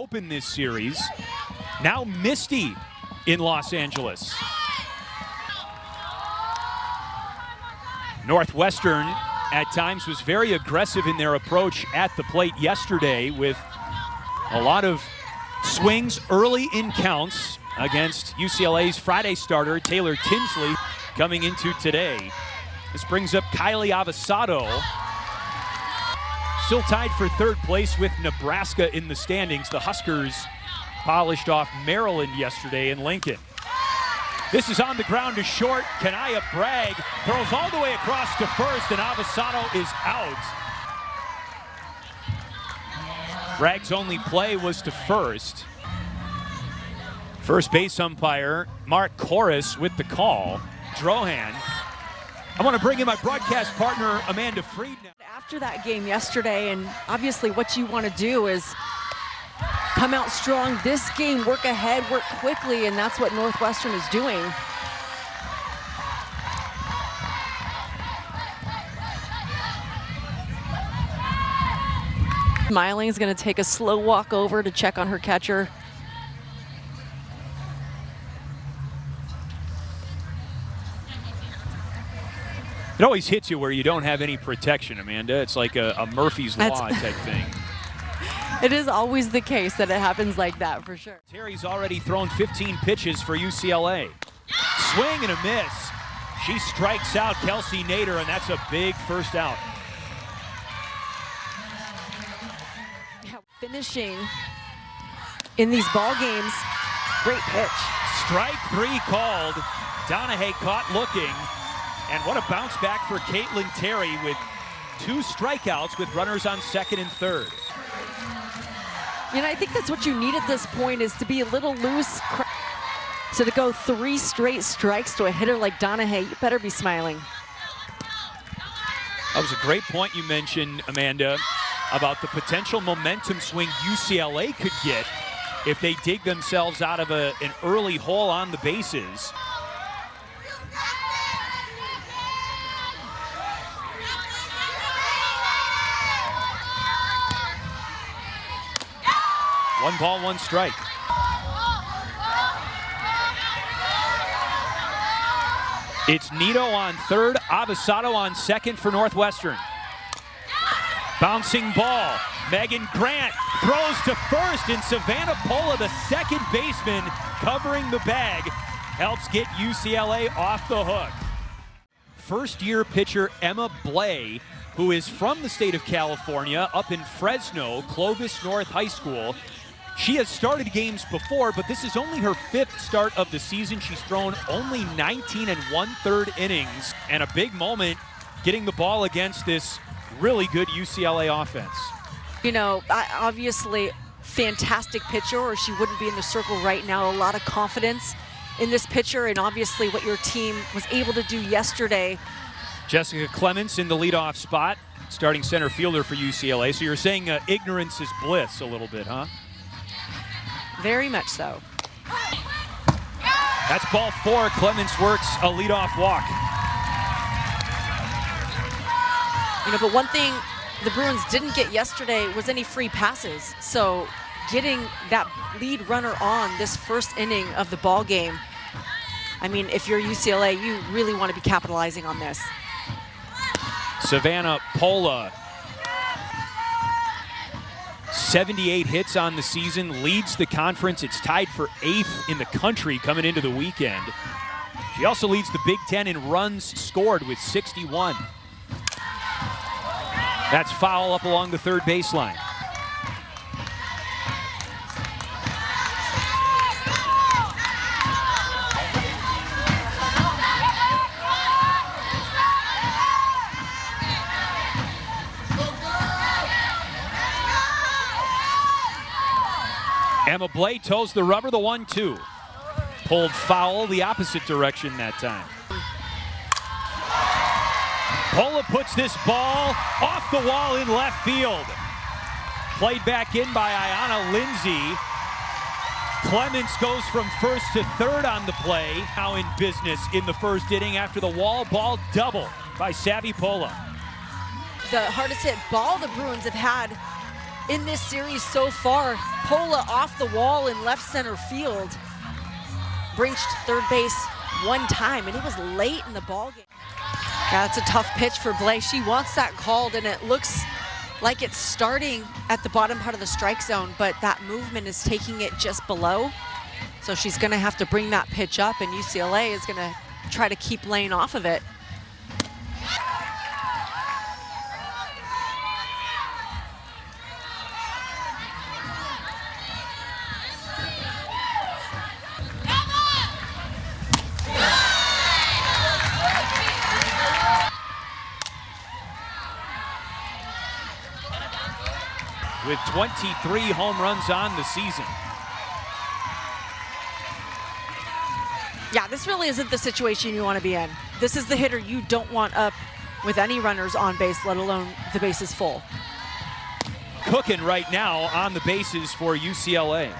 open this series. Now misty in Los Angeles. Northwestern at times was very aggressive in their approach at the plate yesterday with a lot of swings early in counts against UCLA's Friday starter Taylor Tinsley coming into today. This brings up Kylie Avasado, still tied for third place with Nebraska in the standings. The Huskers polished off Maryland yesterday in Lincoln. This is on the ground to short. Kanaya Bragg throws all the way across to first, and Avasado is out. Bragg's only play was to first. First base umpire Mark Corris with the call. Drohan. I want to bring in my broadcast partner Amanda Freed now. After that game yesterday, and obviously what you want to do is come out strong this game, work ahead, work quickly, and that's what Northwestern is doing. Smiling is going to take a slow walk over to check on her catcher. It always hits you where you don't have any protection, Amanda. It's like a Murphy's Law type thing. It is always the case that it happens like that, for sure. Terry's already thrown 15 pitches for UCLA. Swing and a miss. She strikes out Kelsey Nader, and that's a big first out. Finishing in these ball games, great pitch. Strike three called. Donahue caught looking. And what a bounce back for Caitlin Terry with 2 strikeouts with runners on second and third. And I think that's what you need at this point, is to be a little loose. So to go 3 straight strikes to a hitter like Donahue, you better be smiling. That was a great point you mentioned, Amanda, about the potential momentum swing UCLA could get if they dig themselves out of an early hole on the bases. One ball, one strike. It's Nito on third, Avasado on second for Northwestern. Bouncing ball. Megan Grant throws to first, and Savannah Pola, the second baseman, covering the bag, helps get UCLA off the hook. First-year pitcher Emma Blay, who is from the state of California, up in Fresno, Clovis North High School. She has started games before, but this is only her 5th start of the season. She's thrown only 19 1/3 innings, and a big moment getting the ball against this really good UCLA offense. You know, obviously fantastic pitcher, or she wouldn't be in the circle right now. A lot of confidence in this pitcher, and obviously what your team was able to do yesterday. Jessica Clements in the leadoff spot, starting center fielder for UCLA. So you're saying ignorance is bliss a little bit, huh? Very much so. That's ball 4. Clements works a leadoff walk. You know, but one thing the Bruins didn't get yesterday was any free passes. So getting that lead runner on this first inning of the ball game, I mean, if you're UCLA, you really want to be capitalizing on this. Savannah Pola, 78 hits on the season, leads the conference. It's tied for 8th in the country coming into the weekend. She also leads the Big Ten in runs scored with 61. That's foul up along the third baseline. Emma Blay toes the rubber, the 1-2. Pulled foul the opposite direction that time. Pola puts this ball off the wall in left field. Played back in by Ayanna Lindsay. Clements goes from first to third on the play. Now in business in the first inning after the wall ball double by Savvy Pola. The hardest hit ball the Bruins have had in this series so far. Pola off the wall in left center field. Breached third base one time, and it was late in the ballgame. Yeah, that's a tough pitch for Blay. She wants that called, and it looks like it's starting at the bottom part of the strike zone, but that movement is taking it just below. So she's gonna have to bring that pitch up, and UCLA is gonna try to keep Lane off of it. With 23 home runs on the season. Yeah, this really isn't the situation you want to be in. This is the hitter you don't want up with any runners on base, let alone the bases full. Cooking right now on the bases for UCLA.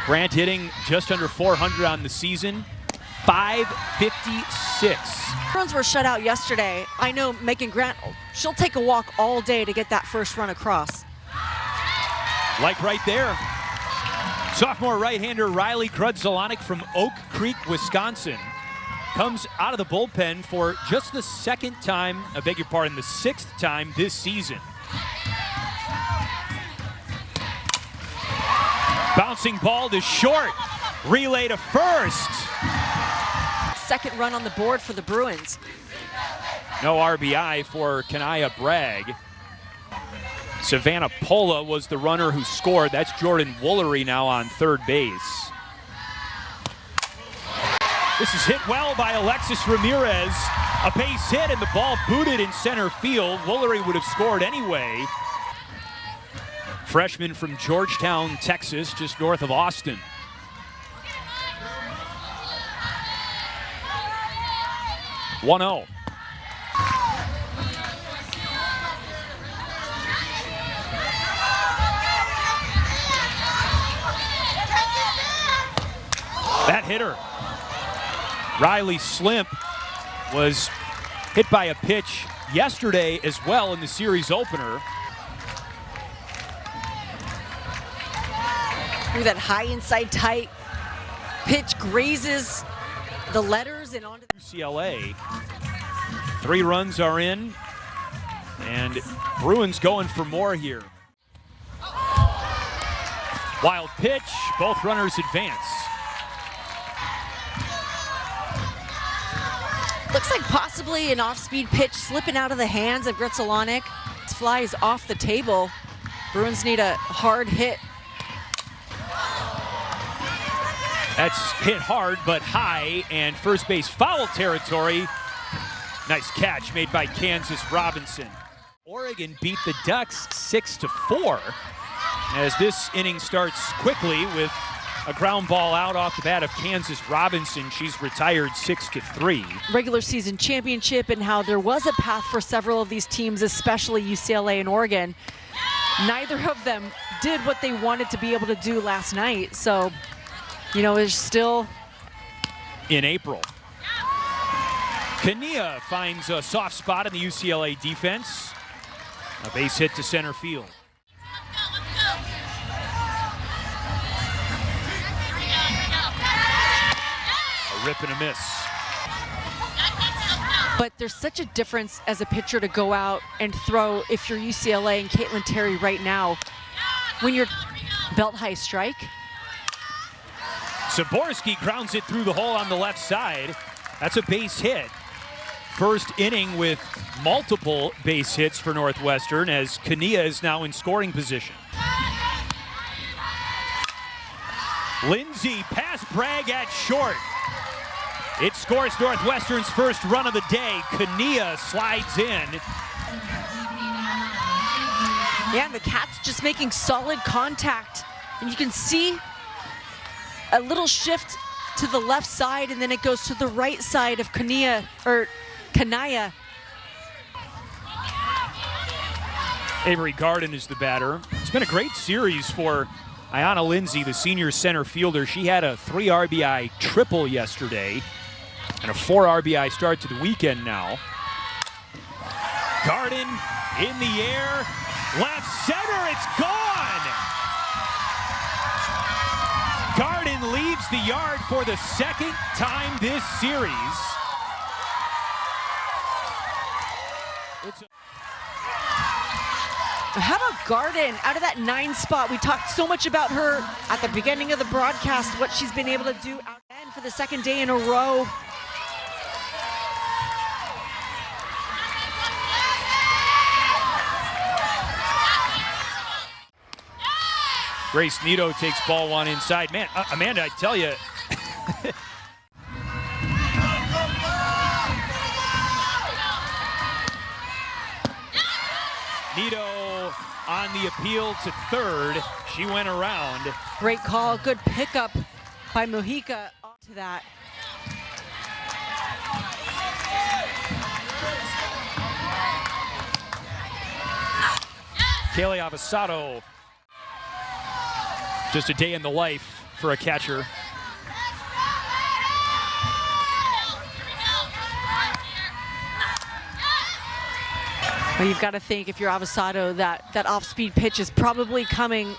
Grant hitting just under 400 on the season. 556. Bruins were shut out yesterday. I know Megan Grant, she'll take a walk all day to get that first run across. Like right there. Sophomore right-hander Riley Grudzelanek from Oak Creek, Wisconsin, comes out of the bullpen for just the second time, I beg your pardon, the sixth time this season. Bouncing ball to short. Relay to first. Second run on the board for the Bruins. No RBI for Kanaya Bragg. Savannah Pola was the runner who scored. That's Jordan Woolery now on third base. This is hit well by Alexis Ramirez. A base hit and the ball booted in center field. Woolery would have scored anyway. Freshman from Georgetown, Texas, just north of Austin. (1-0). That hitter, Riley Slimp, was hit by a pitch yesterday as well in the series opener. Through that high inside tight pitch, grazes the letters and onto the UCLA. 3 runs are in, and Bruins going for more here. Wild pitch, both runners advance. looks like possibly an off-speed pitch slipping out of the hands of Grudzelanek. This flies off the table. Bruins need a hard hit. That's hit hard but high, and first base foul territory. Nice catch made by Kansas Robinson. Oregon beat the Ducks 6-4 as this inning starts quickly with a ground ball out off the bat of Kansas Robinson. She's retired 6-3. Regular season championship, and how there was a path for several of these teams, especially UCLA and Oregon. Neither of them did what they wanted to be able to do last night. So, you know, it's still in April. Kania finds a soft spot in the UCLA defense. A base hit to center field. A rip and a miss. But there's such a difference as a pitcher to go out and throw if you're UCLA and Caitlin Terry right now. When you're belt high strike. Zaborski grounds it through the hole on the left side. That's a base hit. First inning with multiple base hits for Northwestern as Kania is now in scoring position. Lindsay past Bragg at short. It scores Northwestern's first run of the day. Kania slides in. Yeah, and the Cats just making solid contact. And you can see a little shift to the left side, and then it goes to the right side of Kanaya. Avery Garden is the batter. It's been a great series for Ayanna Lindsay, the senior center fielder. She had a 3 RBI triple yesterday. And a 4 RBI start to the weekend now. Garden in the air, left center, it's gone! Garden leaves the yard for the second time this series. How about Garden out of that 9 spot? We talked so much about her at the beginning of the broadcast, what she's been able to do out and for the second day in a row. Grace Nito takes ball 1 inside. Man, Amanda, I tell you. Nito on the appeal to third. She went around. Great call, good pickup by Mojica to that. Kaylee Avasado. Just a day in the life for a catcher. Well, you've got to think if you're Avasado that off-speed pitch is probably coming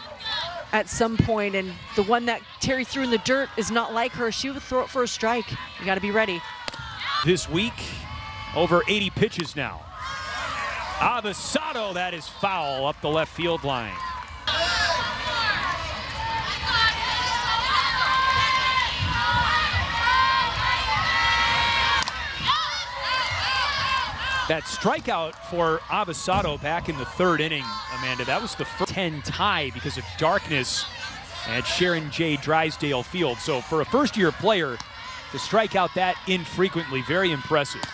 at some point, and the one that Terry threw in the dirt is not like her. She would throw it for a strike. You got to be ready. This week, over 80 pitches now. Avasado, that is foul up the left field line. That strikeout for Avasado back in the 3rd inning, Amanda, that was the first 10 tie because of darkness at Sharon J. Drysdale Field. So for a first-year player to strike out that infrequently, very impressive.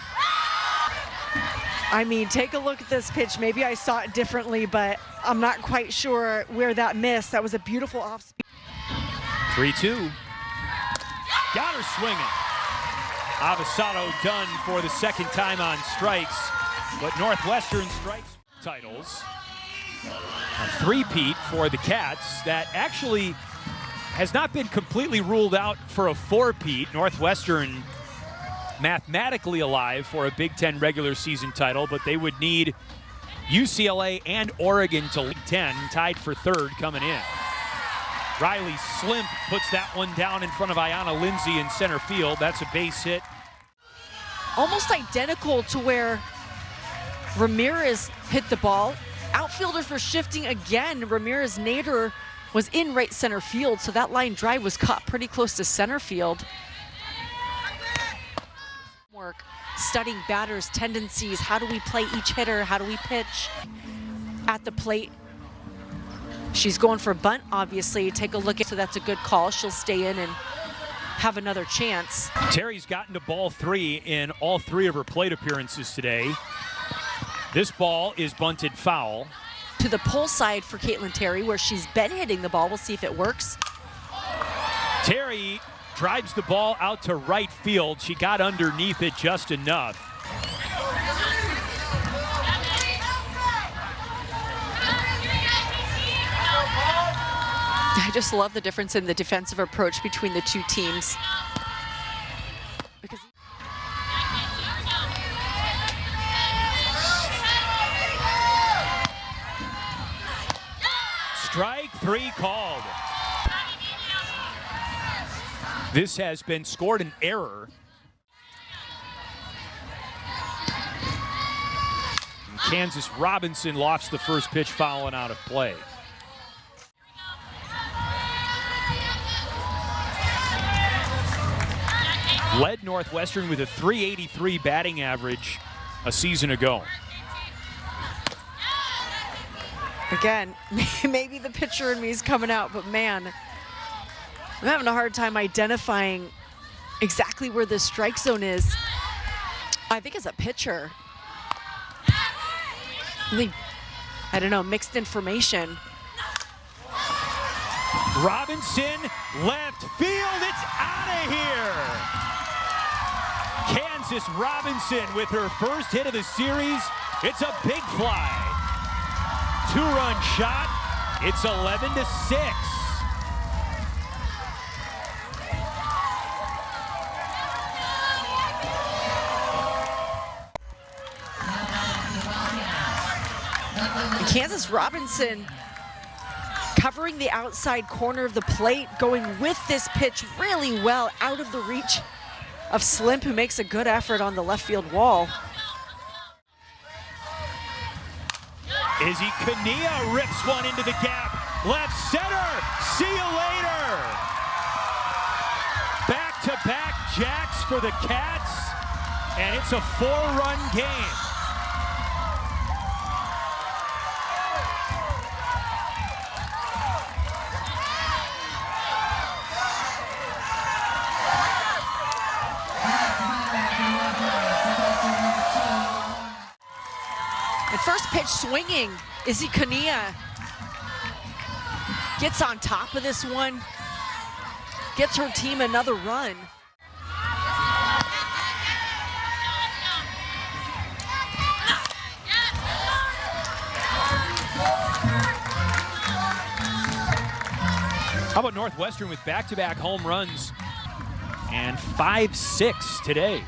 I mean, take a look at this pitch. Maybe I saw it differently, but I'm not quite sure where that missed. That was a beautiful off-speed. 3-2. Got her swinging. Avasado done for the second time on strikes, but Northwestern strikes titles. A three-peat for the Cats that actually has not been completely ruled out for a four-peat. Northwestern mathematically alive for a Big Ten regular season title, but they would need UCLA and Oregon to lead 10, tied for 3rd coming in. Riley Slimp puts that one down in front of Ayanna Lindsay in center field. That's a base hit. Almost identical to where Ramirez hit the ball. Outfielders were shifting again. Ramirez Nader was in right center field, so that line drive was caught pretty close to center field. Work, studying batters' tendencies. How do we play each hitter? How do we pitch at the plate? She's going for a bunt, obviously. Take a look at, so that's a good call. She'll stay in and have another chance. Terry's gotten to ball 3 in all 3 of her plate appearances today. This ball is bunted foul. To the pull side for Caitlin Terry, where she's been hitting the ball. We'll see if it works. Terry drives the ball out to right field. She got underneath it just enough. I just love the difference in the defensive approach between the two teams. Because Strike 3 called. This has been scored an error. And Kansas Robinson lofts the first pitch, fouling out of play. Led Northwestern with a .383 batting average a season ago. again, maybe the pitcher in me is coming out, but man, I'm having a hard time identifying exactly where the strike zone is. I think as a pitcher, really, I don't know, mixed information. Robinson, left field, it's out of here. Kansas Robinson with her first hit of the series. It's a big fly. 2-run shot. It's 11-6. And Kansas Robinson covering the outside corner of the plate, going with this pitch really well out of the reach of Slimp, who makes a good effort on the left field wall. Izzy Kania rips one into the gap. Left center, see you later. Back-to-back jacks for the Cats, and it's a 4-run game. And first pitch swinging, Izzy Kania gets on top of this one, gets her team another run. How about Northwestern with back-to-back home runs and 5-6 today?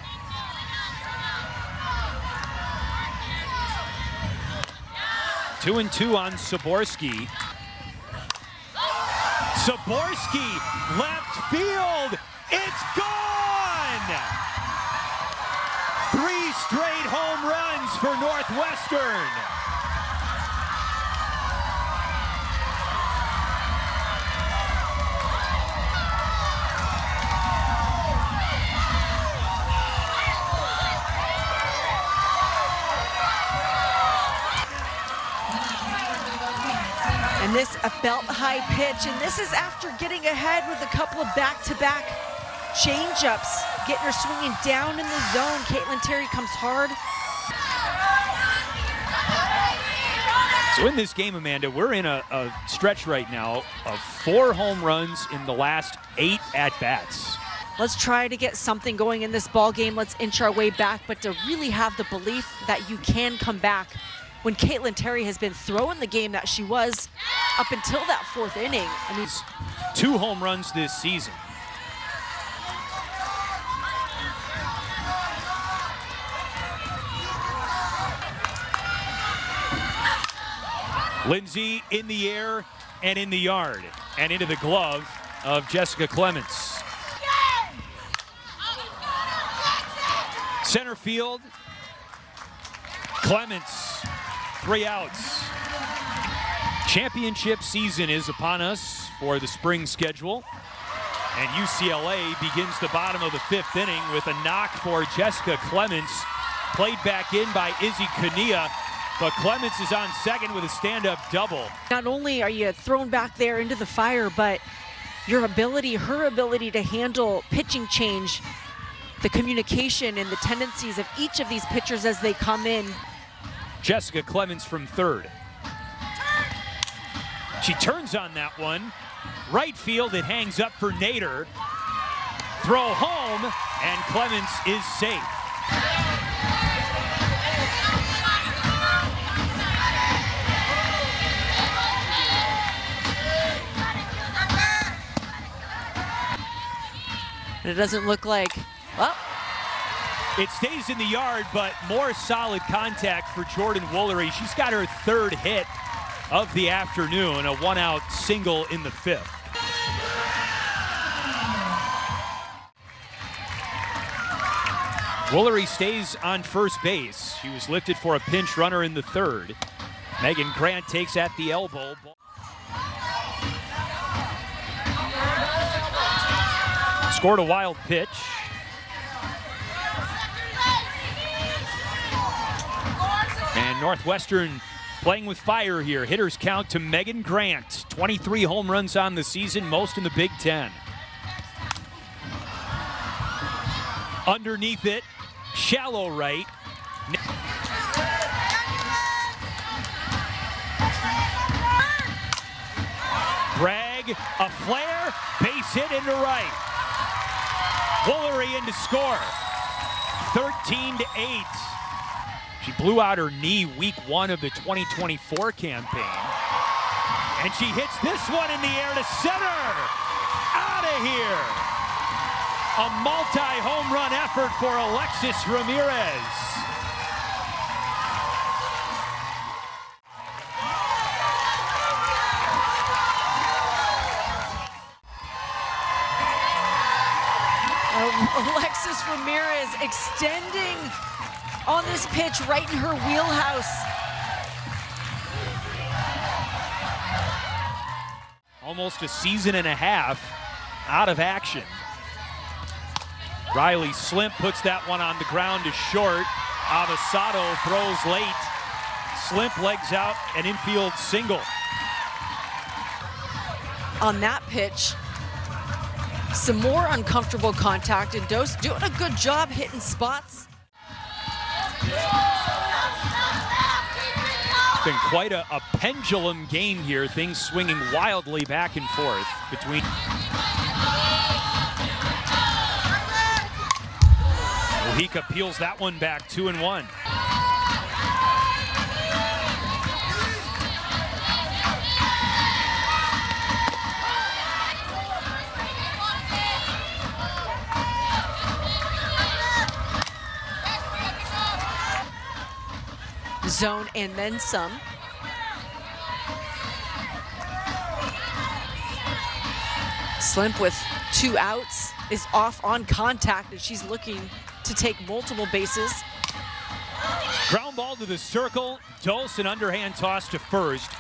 Two and two on Saborski. Saborski, left field, it's gone! 3 straight home runs for Northwestern. And this a belt-high pitch, and this is after getting ahead with a couple of back-to-back change-ups, getting her swinging down in the zone. Caitlin Terry comes hard. So in this game, Amanda, we're in a stretch right now of 4 home runs in the last 8 at-bats. Let's try to get something going in this ball game. Let's inch our way back, but to really have the belief that you can come back when Caitlin Terry has been throwing the game that she was up until that 4th inning. I mean, 2 home runs this season. Lindsay in the air and in the yard and into the glove of Jessica Clements. Center field, Clements, 3 outs. Championship season is upon us for the spring schedule. And UCLA begins the bottom of the 5th inning with a knock for Jessica Clements, played back in by Izzy Kania, but Clements is on second with a stand-up double. Not only are you thrown back there into the fire, but your ability, her ability to handle pitching change, the communication and the tendencies of each of these pitchers as they come in. Jessica Clements from third. She turns on that one. Right field, it hangs up for Nader. Throw home, and Clements is safe. And it doesn't look like, well, it stays in the yard, but more solid contact for Jordan Woolery. She's got her 3rd hit of the afternoon, a 1-out single in the 5th. Woolery stays on first base. She was lifted for a pinch runner in the 3rd. Megan Grant takes at the elbow. Scored a wild pitch. And Northwestern playing with fire here. Hitters count to Megan Grant. 23 home runs on the season, most in the Big Ten. Underneath it, shallow right. Bragg, a flare, base hit into right. Woolery in to score. 13-8. She blew out her knee week 1 of the 2024 campaign. And she hits this one in the air to center. Out of here. A multi-home run effort for Alexis Ramirez. Alexis Ramirez extending on this pitch right in her wheelhouse. Almost a season and a half out of action. Riley Slimp puts that one on the ground to short. Avasado throws late. Slimp legs out, an infield single. On that pitch, some more uncomfortable contact, and Dose doing a good job hitting spots. It's been quite a pendulum game here, things swinging wildly back and forth between. Mojica peels that one back, 2-1. Zone and then some. Slimp with 2 outs is off on contact, and she's looking to take multiple bases. Ground ball to the circle. Dose, an underhand toss to first.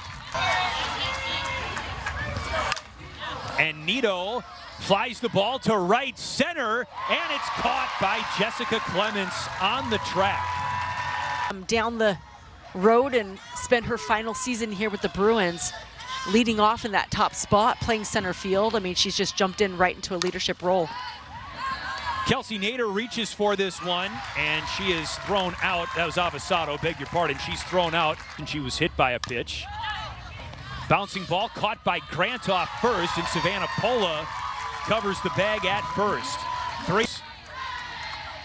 And Nito flies the ball to right center, and it's caught by Jessica Clements on the track. Down the road and spent her final season here with the Bruins, leading off in that top spot, playing center field. I mean, she's just jumped in right into a leadership role. Kelsey Nader reaches for this one, and she is thrown out. That was Avasado, beg your pardon. She's thrown out, and she was hit by a pitch. Bouncing ball caught by Grant off first, and Savannah Pola covers the bag at first. 3.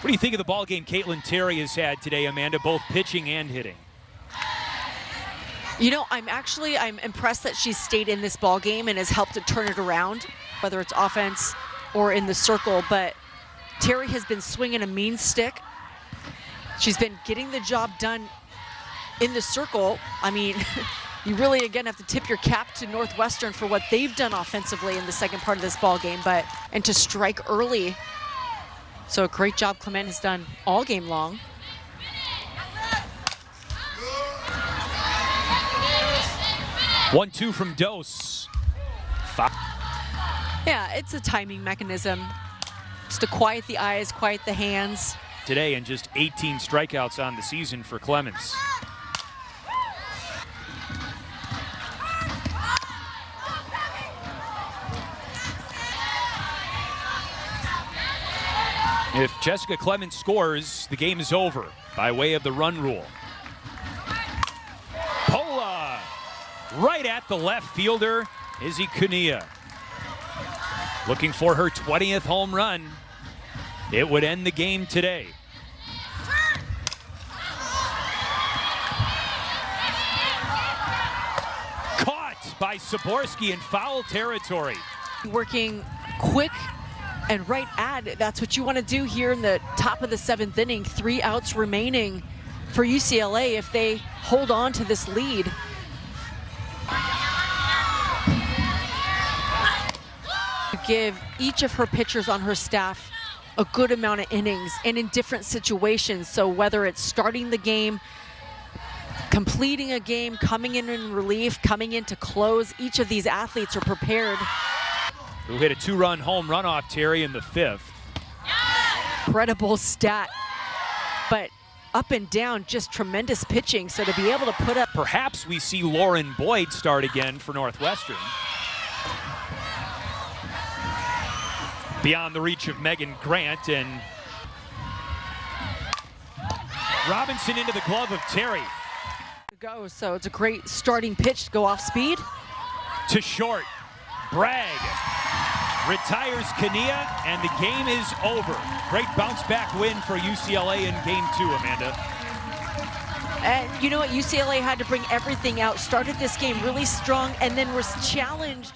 What do you think of the ball game Caitlin Terry has had today, Amanda, both pitching and hitting? You know, I'm impressed that she's stayed in this ball game and has helped to turn it around, whether it's offense or in the circle. But Terry has been swinging a mean stick. She's been getting the job done in the circle. I mean, you really, again, have to tip your cap to Northwestern for what they've done offensively in the second part of this ball game, and to strike early. So a great job Clement has done all game long. One-two from Dose. Yeah, it's a timing mechanism. Just to quiet the eyes, quiet the hands. Today, and just 18 strikeouts on the season for Clements. If Jessica Clements scores, the game is over by way of the run rule. Pola right at the left fielder, Izzy Cunha. Looking for her 20th home run. It would end the game today. Caught by Saborski in foul territory. Working quick and right at it. That's what you want to do here in the top of the 7th inning. 3 outs remaining for UCLA if they hold on to this lead. Give each of her pitchers on her staff a good amount of innings and in different situations. So whether it's starting the game, completing a game, coming in relief, coming in to close, each of these athletes are prepared. Who hit a 2-run home run off Terry in the 5th. Incredible stat, but up and down, just tremendous pitching. So to be able to put up. Perhaps we see Lauren Boyd start again for Northwestern. Beyond the reach of Megan Grant, and Robinson into the glove of Terry. Go, so it's a great starting pitch to go off speed. To short, Bragg retires Kania, and the game is over. Great bounce back win for UCLA in game 2, Amanda. And you know what, UCLA had to bring everything out, started this game really strong, and then was challenged.